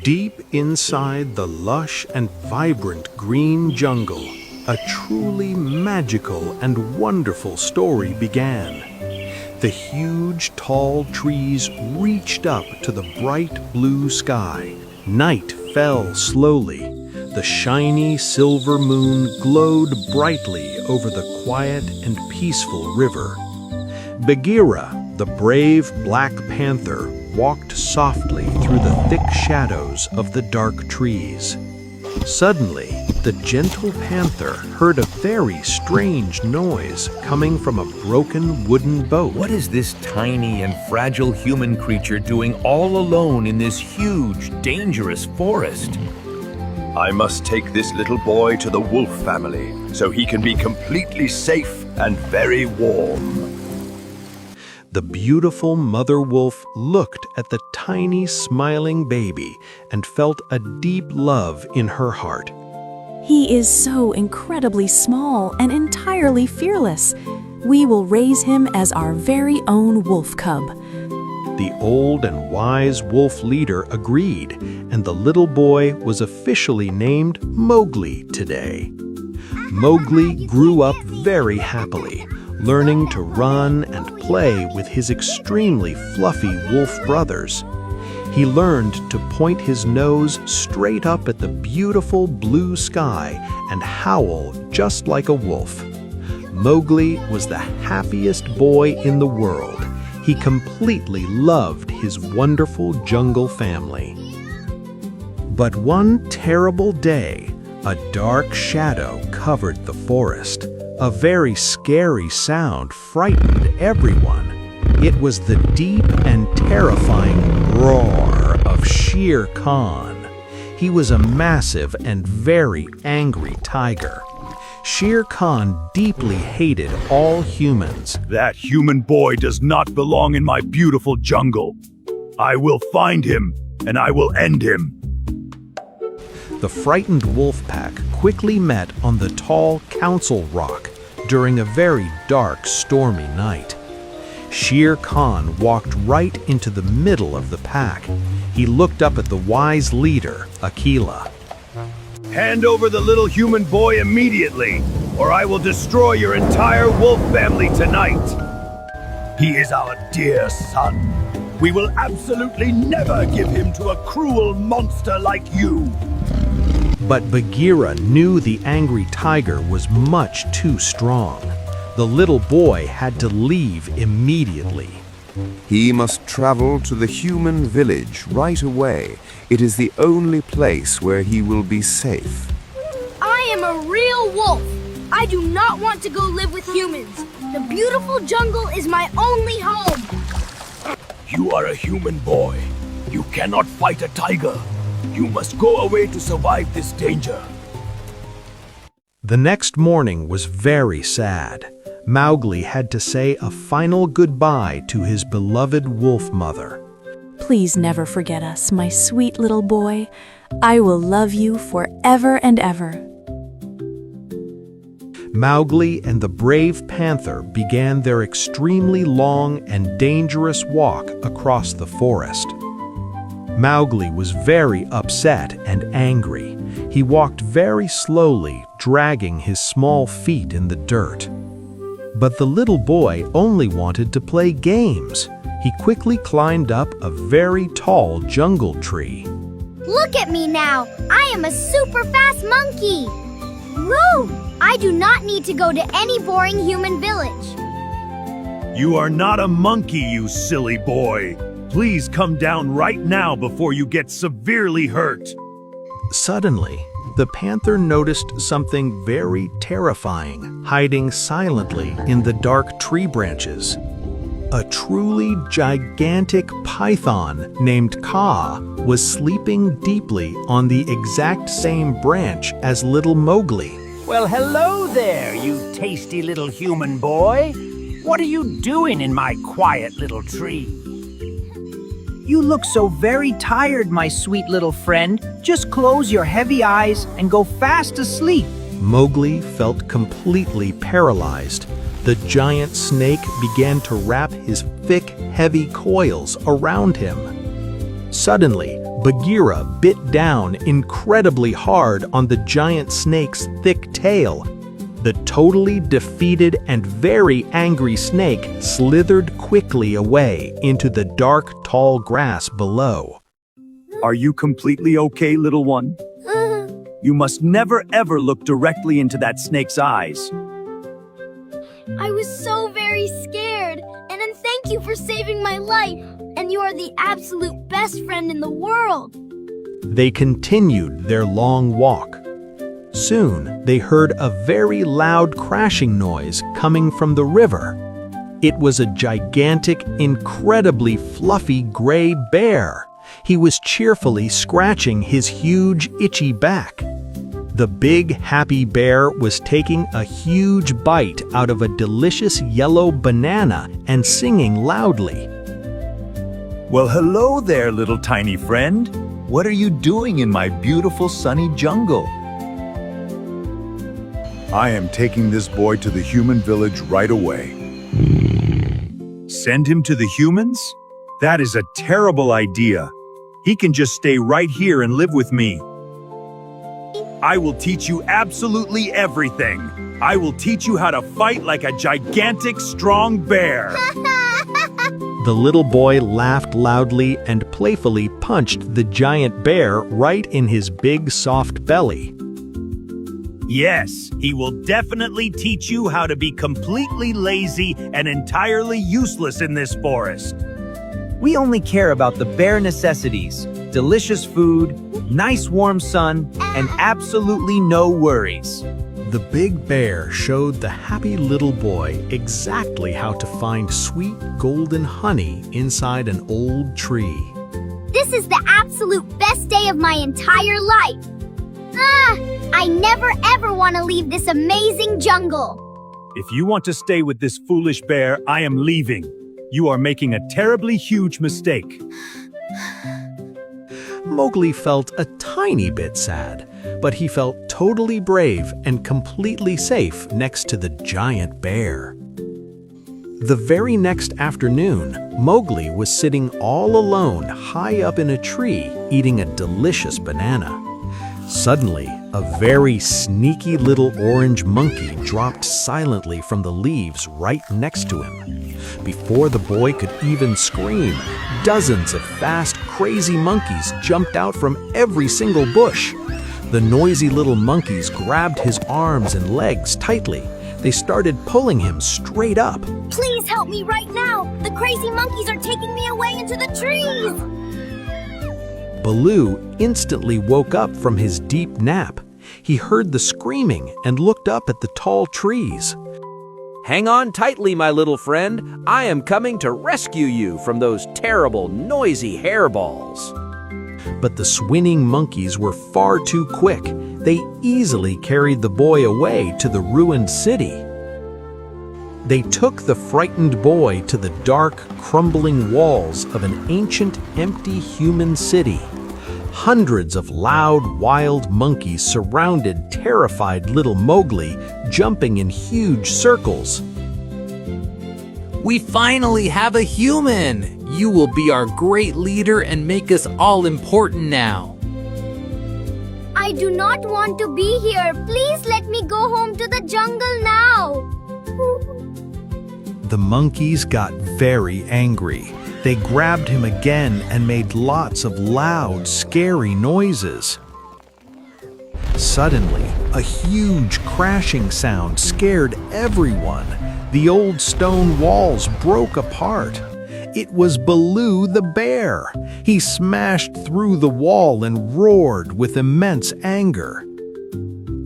Deep inside the lush and vibrant green jungle, a truly magical and wonderful story began. The huge, tall trees reached up to the bright blue sky. Night fell slowly. The shiny silver moon glowed brightly over the quiet and peaceful river. Bagheera, the brave Black Panther, walked softly through the thick shadows of the dark trees. Suddenly, the gentle panther heard a very strange noise coming from a broken wooden boat. What is this tiny and fragile human creature doing all alone in this huge, dangerous forest? I must take this little boy to the wolf family so he can be completely safe and very warm. The beautiful mother wolf looked at the tiny smiling baby and felt a deep love in her heart. He is so incredibly small and entirely fearless. We will raise him as our very own wolf cub. The old and wise wolf leader agreed, and the little boy was officially named Mowgli today. Mowgli grew up very happily, learning to run and play with his extremely fluffy wolf brothers. He learned to point his nose straight up at the beautiful blue sky and howl just like a wolf. Mowgli was the happiest boy in the world. He completely loved his wonderful jungle family. But one terrible day, a dark shadow covered the forest. A very scary sound frightened everyone. It was the deep and terrifying roar of Shere Khan. He was a massive and very angry tiger. Shere Khan deeply hated all humans. That human boy does not belong in my beautiful jungle. I will find him, and I will end him. The frightened wolf pack quickly met on the tall council rock during a very dark, stormy night. Shere Khan walked right into the middle of the pack. He looked up at the wise leader, Akela. Hand over the little human boy immediately, or I will destroy your entire wolf family tonight. He is our dear son. We will absolutely never give him to a cruel monster like you. But Bagheera knew the angry tiger was much too strong. The little boy had to leave immediately. He must travel to the human village right away. It is the only place where he will be safe. I am a real wolf. I do not want to go live with humans. The beautiful jungle is my only home. You are a human boy. You cannot fight a tiger. You must go away to survive this danger. The next morning was very sad. Mowgli had to say a final goodbye to his beloved wolf mother. Please never forget us, my sweet little boy. I will love you forever and ever. Mowgli and the brave panther began their extremely long and dangerous walk across the forest. Mowgli was very upset and angry. He walked very slowly, dragging his small feet in the dirt. But the little boy only wanted to play games. He quickly climbed up a very tall jungle tree. Look at me now. I am a super fast monkey. Woo! I do not need to go to any boring human village. You are not a monkey, you silly boy. Please come down right now before you get severely hurt. Suddenly, the panther noticed something very terrifying hiding silently in the dark tree branches. A truly gigantic python named Kaa was sleeping deeply on the exact same branch as little Mowgli. Well, hello there, you tasty little human boy. What are you doing in my quiet little tree? You look so very tired, my sweet little friend. Just close your heavy eyes and go fast asleep. Mowgli felt completely paralyzed. The giant snake began to wrap his thick, heavy coils around him. Suddenly, Bagheera bit down incredibly hard on the giant snake's thick tail. The totally defeated and very angry snake slithered quickly away into the dark, tall grass below. Are you completely okay, little one? You must never ever look directly into that snake's eyes. I was so very scared, and then thank you for saving my life. And you are the absolute best friend in the world. They continued their long walk. Soon, they heard a very loud crashing noise coming from the river. It was a gigantic, incredibly fluffy gray bear. He was cheerfully scratching his huge, itchy back. The big, happy bear was taking a huge bite out of a delicious yellow banana and singing loudly. Well, hello there, little tiny friend. What are you doing in my beautiful sunny jungle? I am taking this boy to the human village right away. Send him to the humans? That is a terrible idea. He can just stay right here and live with me. I will teach you absolutely everything. I will teach you how to fight like a gigantic, strong bear. The little boy laughed loudly and playfully punched the giant bear right in his big, soft belly. Yes, he will definitely teach you how to be completely lazy and entirely useless in this forest. We only care about the bare necessities, delicious food, nice warm sun, and absolutely no worries. The big bear showed the happy little boy exactly how to find sweet golden honey inside an old tree. This is the absolute best day of my entire life. I never ever want to leave this amazing jungle. If you want to stay with this foolish bear, I am leaving. You are making a terribly huge mistake. Mowgli felt a tiny bit sad, but he felt totally brave and completely safe next to the giant bear. The very next afternoon, Mowgli was sitting all alone high up in a tree eating a delicious banana. Suddenly, a very sneaky little orange monkey dropped silently from the leaves right next to him. Before the boy could even scream, dozens of fast, crazy monkeys jumped out from every single bush. The noisy little monkeys grabbed his arms and legs tightly. They started pulling him straight up. Please help me right now. The crazy monkeys are taking me away into the trees. Baloo instantly woke up from his deep nap. He heard the screaming and looked up at the tall trees. Hang on tightly, my little friend. I am coming to rescue you from those terrible, noisy hairballs. But the swinging monkeys were far too quick. They easily carried the boy away to the ruined city. They took the frightened boy to the dark, crumbling walls of an ancient, empty human city. Hundreds of loud, wild monkeys surrounded terrified little Mowgli, jumping in huge circles. We finally have a human! You will be our great leader and make us all important now. I do not want to be here. Please let me go home to the jungle now. The monkeys got very angry. They grabbed him again and made lots of loud, scary noises. Suddenly, a huge crashing sound scared everyone. The old stone walls broke apart. It was Baloo the bear. He smashed through the wall and roared with immense anger.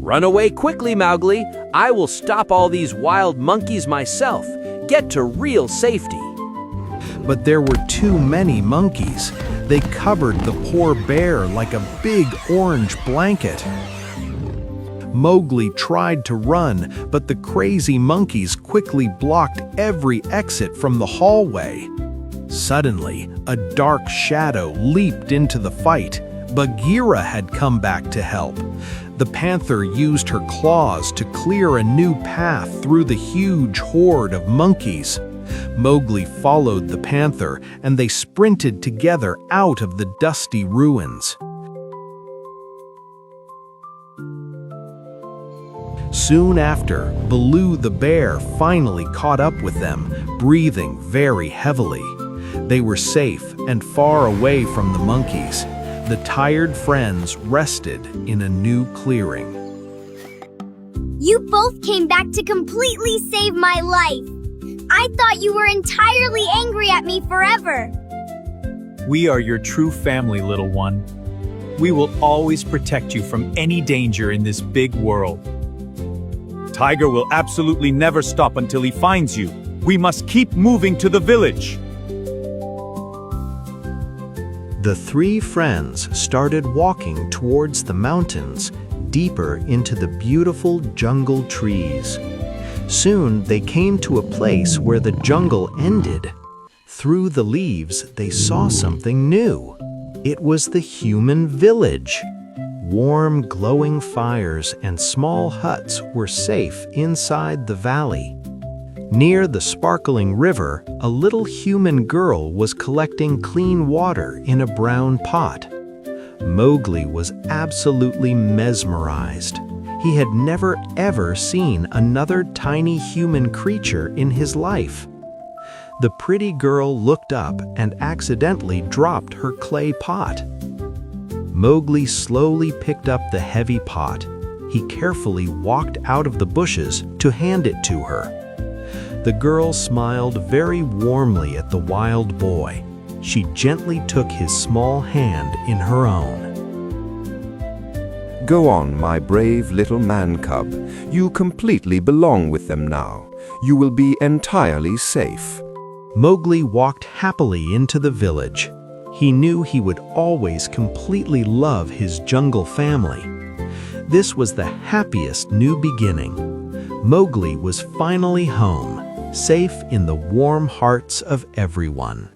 Run away quickly, Mowgli. I will stop all these wild monkeys myself. Get to real safety. But there were too many monkeys. They covered the poor bear like a big orange blanket. Mowgli tried to run, but the crazy monkeys quickly blocked every exit from the hallway. Suddenly, a dark shadow leaped into the fight. Bagheera had come back to help. The panther used her claws to clear a new path through the huge horde of monkeys. Mowgli followed the panther, and they sprinted together out of the dusty ruins. Soon after, Baloo the bear finally caught up with them, breathing very heavily. They were safe and far away from the monkeys. The tired friends rested in a new clearing. You both came back to completely save my life. I thought you were entirely angry at me forever. We are your true family, little one. We will always protect you from any danger in this big world. Tiger will absolutely never stop until he finds you. We must keep moving to the village. The three friends started walking towards the mountains, deeper into the beautiful jungle trees. Soon they came to a place where the jungle ended. Through the leaves, they saw something new. It was the human village. Warm, glowing fires and small huts were safe inside the valley. Near the sparkling river, a little human girl was collecting clean water in a brown pot. Mowgli was absolutely mesmerized. He had never ever seen another tiny human creature in his life. The pretty girl looked up and accidentally dropped her clay pot. Mowgli slowly picked up the heavy pot. He carefully walked out of the bushes to hand it to her. The girl smiled very warmly at the wild boy. She gently took his small hand in her own. Go on, my brave little man cub. You completely belong with them now. You will be entirely safe. Mowgli walked happily into the village. He knew he would always completely love his jungle family. This was the happiest new beginning. Mowgli was finally home, safe in the warm hearts of everyone.